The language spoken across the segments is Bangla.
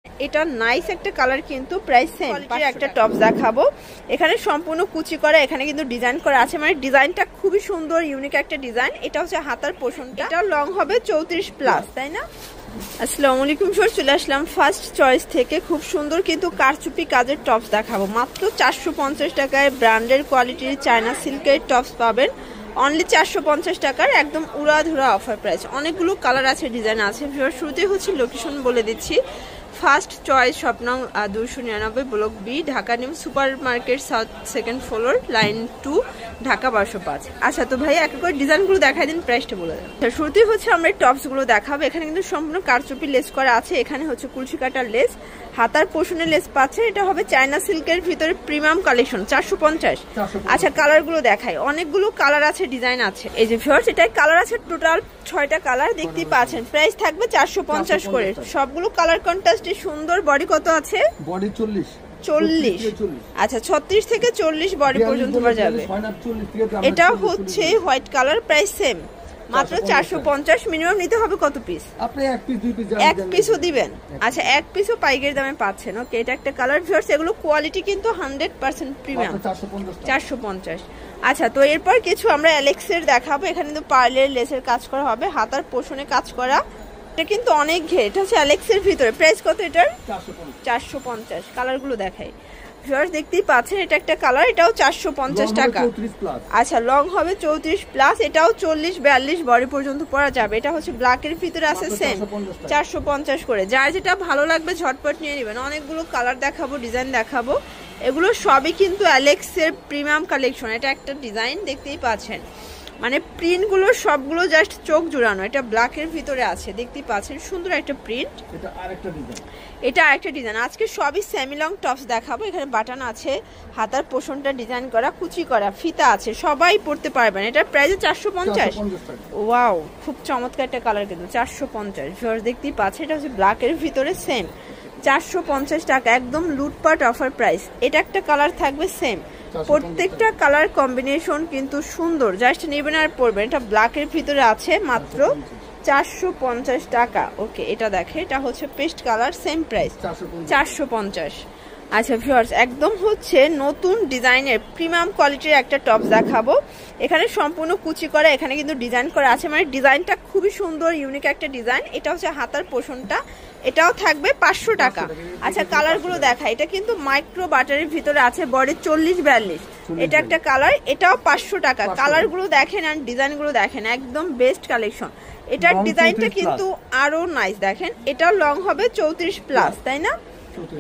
এটা নাইস একটা কালার, কিন্তু প্রাইস সেম। পাশে একটা টপস দেখাবো, এখানে সম্পূর্ণ কুচি করা, এখানে কিন্তু ডিজাইন করা আছে, মানে ডিজাইনটা খুবই সুন্দর, ইউনিক একটা ডিজাইন। এটা হচ্ছে হাতার পোর্শনটা, এটা লং হবে 34+, তাই না? আসসালামু আলাইকুম স্যার, চলে আসলাম ফার্স্ট চয়েস থেকে। খুব সুন্দর কিন্তু কারচুপি কাজের টপস দেখাবো, মাত্র 450 টাকায় ব্র্যান্ডের কোয়ালিটির চায়না সিল্কের টপস পাবেন অনলি 450 টাকার, একদম উড়াধুরা অফার প্রাইস। অনেকগুলো কালার আছে, ডিজাইন আছে। শুরুতেই হচ্ছে লোকেশন বলে দিচ্ছি, ফার্স্ট চয়েস শপ নং 299 block B, Dhaka new super market south, second floor, line 2, Dhaka 1205। আচ্ছা, তো ভাই এক করে ডিজাইনগুলো দেখাই দিন, প্রাইসটা বলে দেন। শুরুতেই হচ্ছে আমরা টপসগুলো দেখাবো। এখানে কিন্তু সম্পূর্ণ কারচুপি লেস করা আছে, এখানে হচ্ছে কুলসি কাটার লেস, হাতার পোর্শনে লেস পাচ্ছেন। এটা হবে চায়না সিল্কের ভিতরে প্রিমিয়াম কালেকশন, 450। আচ্ছা, কালারগুলো দেখাই, অনেকগুলো কালার আছে, ডিজাইন আছে। এই যে ভিউয়ার্স, এটাই কালার আছে টোটাল 6টা কালার দেখতেই পাচ্ছেন। প্রাইস থাকবে 450 করে। সবগুলো কালার কন্ট্রাস্টে সুন্দর। বডি কত আছে? বডি 40। আচ্ছা, 36 থেকে 40 বডি পর্যন্ত পাওয়া যাবে। এটা হচ্ছে হোয়াইট কালার, প্রাইস সেম, মাত্র 450। মিনিমাম নিতে হবে কত পিস? আপনি এক পিস দুই পিস এক পিসও দিবেন? আচ্ছা, এক পিসও পাইকারি দামে পাচ্ছেন। ওকে, এটা একটা কালার। ভিউয়ার্স, এগুলো কোয়ালিটি কিন্তু 100% প্রিমিয়াম, 450। আচ্ছা, তো এরপর কিছু আমরা অ্যালেক্সের দেখাবো। এখানে কিন্তু পার্লের লেসের কাজ করা হবে, হাতার পোর্শনে কাজ করা। এটা কিন্তু অনেক ঘের, এটা হচ্ছে অ্যালেক্সের ভিতরে। প্রাইস কত এটার? 450। কালারগুলো দেখাই ভিউয়ার্স, দেখতেই পাচ্ছেন, এটা একটা কালার, এটাও 450 টাকা। আচ্ছা, লং হবে 34+, এটাও 40-42 বডি পর্যন্ত পরা যাবে। এটা হচ্ছে ব্ল্যাকের ভিতরে আছে, সেম 450 করে। যার যেটা ভালো লাগবে ঝটপট নিয়ে নেবেন। অনেকগুলো কালার দেখাবো, ডিজাইন দেখাবো, এগুলো সবই কিন্তু অ্যালেক্সের প্রিমিয়াম কালেকশন। এটা একটা ডিজাইন দেখতেই পাচ্ছেন, মানে প্রিন্টগুলো সবগুলো জাস্ট চোখ জুড়ানো। এটা ব্ল্যাকের ভিতরে আছে, দেখতেই পাচ্ছেন, সুন্দর একটা প্রিন্ট। এটা আরেকটা ডিজাইন। আজকে সবই সেমি লং টপস দেখাবো। এখানে বাটন আছে, হাতার পোর্শনটা ডিজাইন করা, কুচি করা, ফিতা আছে, সবাই পরতে পারবেন। এটার প্রাইস 450। ওয়াও, খুব চমৎকার একটা কালার, কিন্তু 450। ভিউয়ার্স, দেখতেই পাচ্ছেন, এটা হচ্ছে ব্ল্যাকের ভিতরে, সেম 450 টাকা, একদম লুটপাট অফার প্রাইস। এটা একটা কালার থাকবে সেম, প্রত্যেকটা কালার কম্বিনেশন কিন্তু সুন্দর, জাস্ট নেবেন আর পরবেন। এটা ব্ল্যাকের ভিতরে আছে, মাত্র 450 টাকা। ওকে, এটা দেখে, এটা হচ্ছে পেস্ট কালার, সেম প্রাইস 450। আচ্ছা ভিউয়ার্স, একদম হচ্ছে নতুন ডিজাইনের প্রিমিয়াম কোয়ালিটির একটা টপস দেখাবো। এখানে সম্পূর্ণ কুচি করা, এখানে কিন্তু ডিজাইন করা আছে, মানে ডিজাইনটা খুবই সুন্দর, ইউনিক একটা ডিজাইন। এটা হচ্ছে হাতার পোর্শনটা, এটাও থাকবে 500 টাকা। আচ্ছা, কালারগুলো দেখা, এটা কিন্তু মাইক্রো বাটারের ভিতরে আছে, বডি 40-42। এটা একটা কালার, এটাও 500 টাকা। কালারগুলো দেখেন আর ডিজাইনগুলো দেখেন, একদম বেস্ট কালেকশন। এটার ডিজাইনটা কিন্তু আরো নাইস, দেখেন, এটাও লং হবে 34+, তাই না?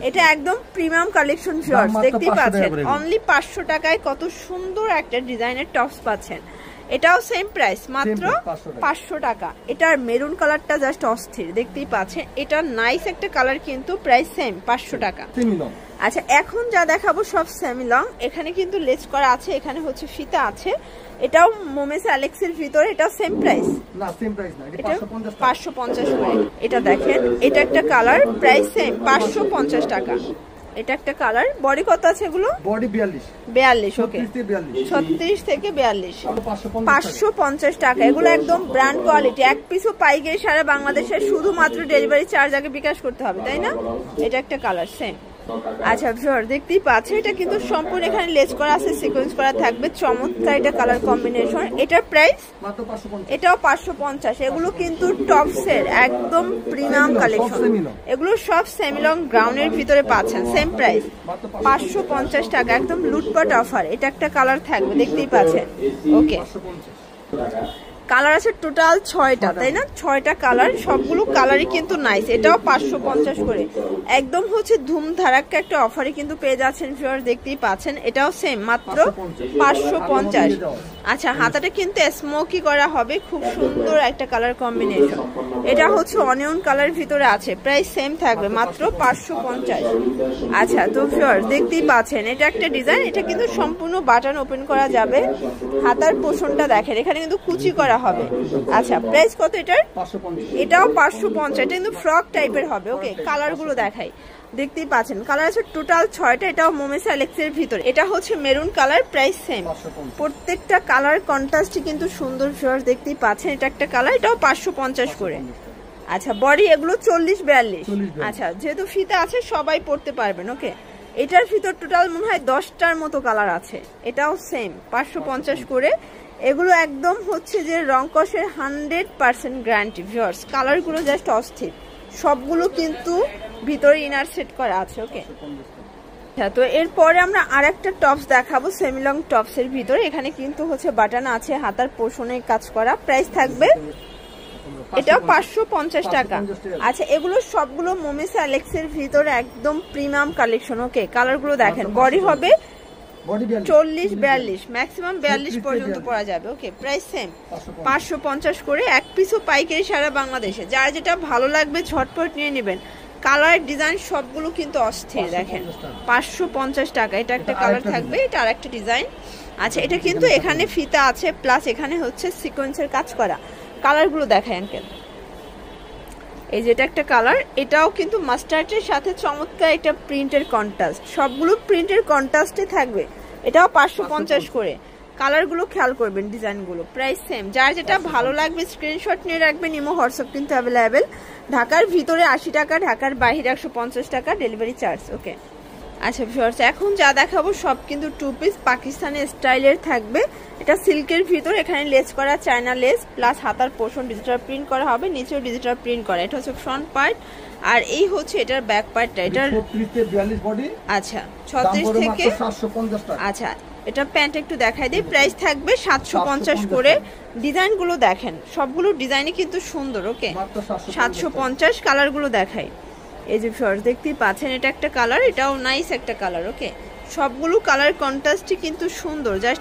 এটা একদম প্রিমিয়াম কালেকশন ভিউয়ার্স, দেখতেই পাচ্ছেন, অনলি 500 টাকায় কত সুন্দর একটা ডিজাইনের টপস পাচ্ছেন। এটাও সেম প্রাইস, মাত্র 500 টাকা। এটার মেরুন কালারটা জাস্ট অস্থির, দেখতেই পাচ্ছেন, এটা নাইস একটা কালার, কিন্তু প্রাইস সেম 500 টাকা। আচ্ছা, এখন যা দেখাবো সব সেমি লং। এখানে কিন্তু লেস করা আছে, এখানে হচ্ছে ফিতা আছে। এটাও মোমেস অ্যালেক্সের ভিতরে, এটাও সেম প্রাইস না? সেম প্রাইস না, এটা 550 করে। এটা দেখেন, এটা একটা কালার, প্রাইস সেম 550 টাকা। এটা একটা কালার। বডি কত আছে এগুলো? বডি 42। ওকে, 36 থেকে 42, 550 টাকা। এগুলো একদম ব্র্যান্ড কোয়ালিটি, এক পিসও পাইকারি সারা বাংলাদেশে, শুধুমাত্র ডেলিভারি চার্জ আগে বিকাশ করতে হবে, তাই না? এটা একটা কালার, সেম। আচ্ছা ভিউয়ার, দেখতেই পাচ্ছেন, এটা কিন্তু সম্পূর্ণ এখানে লেস করা আছে, সিকোয়েন্স করা থাকবে, চমৎকার এটা কালার কম্বিনেশন। এটার প্রাইস মাত্র 550। এটাও 550। এগুলো কিন্তু টপসের একদম প্রিমিয়াম কালেকশন, এগুলো সব সেমি লং গ্রাউন্ডের ভিতরে পাচ্ছেন, সেম প্রাইস 550 টাকা, একদম লুটপাট অফার। এটা একটা কালার থাকবে, দেখতেই পাচ্ছেন। ওকে, কালার আছে টোটাল 6টা, তাই না? 6টা কালার, সবগুলো কালারই কিন্তু নাইস। এটাও 550 করে, একদম হচ্ছে ধুম ধারাক্কা একটা অফারে কিন্তু পেয়ে যাচ্ছেন ভিউয়ার্স, দেখতেই পাচ্ছেন। এটাও সেম, মাত্র 550। আচ্ছা, হাতাটা কিন্তু স্মোকি করা হবে, খুব সুন্দর একটা কালার কম্বিনেশন। এটা হচ্ছে অনিয়ন কালার ভিতরে আছে, প্রাইস সেম থাকবে, মাত্র 550। আচ্ছা, তো ভিউয়ার্স, দেখতেই পাচ্ছেন, এটা একটা ডিজাইন। এটা কিন্তু সম্পূর্ণ বাটন ওপেন করা যাবে। হাতার পোর্শনটা দেখেন, এখানে কিন্তু কুচি করা হবে। আচ্ছা, প্রাইস কত এটার? এটাও 550। এটা কিন্তু ফ্রক টাইপের হবে। ওকে, কালারগুলো দেখাই, দেখতেই পাচ্ছেন, কালার আছে টোটাল 6টা। এটাও মোমেস অ্যালেক্সের ভিতরে, এটা হচ্ছে মেরুন কালার, প্রাইস সেম। প্রত্যেকটা কালার কন্ট্রাস্টই কিন্তু সুন্দর ভিউয়ার্স, দেখতেই পাচ্ছেন। এটা একটা কালার, এটাও 550 করে। আচ্ছা বডি এগুলো 40-42। 40-42 আচ্ছা যেহেতু ফিতা আছে সবাই পরতে পারবেন। ওকে, এটার ভিতর টোটাল মনে হয় 10টার মতো কালার আছে। এটাও সেম 550 করে। এগুলো একদম হচ্ছে যে রং কষের 100% গ্যারান্টি। ভিউয়ার্স কালারগুলো জাস্ট অস্থির, সবগুলো কিন্তু ভিতরে ইনার সেট করা আছে। ওকে, আচ্ছা তো এরপরে আমরা আরেকটা টপস দেখাবো সেমি লং টপসের ভিতরে। এখানে কিন্তু হচ্ছে বাটন আছে, হাতার পোর্শনে কাজ করা। প্রাইস থাকবে এটাও 550 টাকা। আচ্ছা এগুলো সবগুলো মোমিস অ্যালেক্সের ভিতরে একদম প্রিমিয়াম কালেকশন। ওকে, কালারগুলো দেখেন। বডি হবে 40-42, ম্যাক্সিমাম 42 পর্যন্ত পরা যাবে। ওকে, প্রাইস সেম 550 করে। এক পিসও পাইকারি সারা বাংলাদেশে। যার যেটা ভালো লাগবে ঝটপট নিয়ে নেবেন। কালার ডিজাইন সবগুলো কিন্তু অস্থির। দেখেন 550 টাকা। এটা একটা কালার থাকবে, এটা আরেকটা ডিজাইন। আচ্ছা এটা কিন্তু এখানে ফিতা আছে, প্লাস এখানে হচ্ছে সিকোয়েন্সের কাজ করা। কালারগুলো দেখায় আঙ্কেল। এই যেটা একটা কালার, এটাও কিন্তু মাস্টার্ডের সাথে চমৎকার একটা প্রিন্টের কন্ট্রাস্ট। সবগুলো প্রিন্টের কন্ট্রাস্টে থাকবে। এটাও 550 করে। কালারগুলো খেয়াল করবেন, ডিজাইনগুলো প্রাইস সেম। যার যেটা ভালো লাগবে স্ক্রিনশট নিয়ে রাখবেন। ইমো হোয়াটসঅ্যাপ কিন্তু অ্যাভেলেবেল। ঢাকার ভিতরে 80 টাকা, ঢাকার বাইরে 150 টাকা ডেলিভারি চার্জ। ওকে, আচ্ছা ভিউয়ার্স এখন যা দেখাবো সব কিন্তু 2 পিস পাকিস্তানি স্টাইলের থাকবে। এটা সিল্কের ভিতর, এখানে লেস করা চায়না লেস, প্লাস হাতার পোর্শন ডিজিটাল প্রিন্ট করা হবে, নিচেও ডিজিটাল প্রিন্ট করা। এটা হচ্ছে ফ্রন্ট পার্ট, আর এই হচ্ছে এটার ব্যাক পার্টটা। এটার 36-42 বডি। আচ্ছা 36 থেকে 750 টাকা। আচ্ছা এটা প্যান্ট একটু দেখাই দিই। প্রাইস থাকবে 750 করে। ডিজাইনগুলো দেখেন, সবগুলো ডিজাইনই কিন্তু সুন্দর। ওকে, 750। কালারগুলো দেখাই। এই যে ভিউয়ার্স দেখতেই পাচ্ছেন, এটা একটা কালার, এটাও নাইস একটা কালার। ওকে, সবগুলো কালার কন্ট্রাস্টই কিন্তু সুন্দর। জাস্ট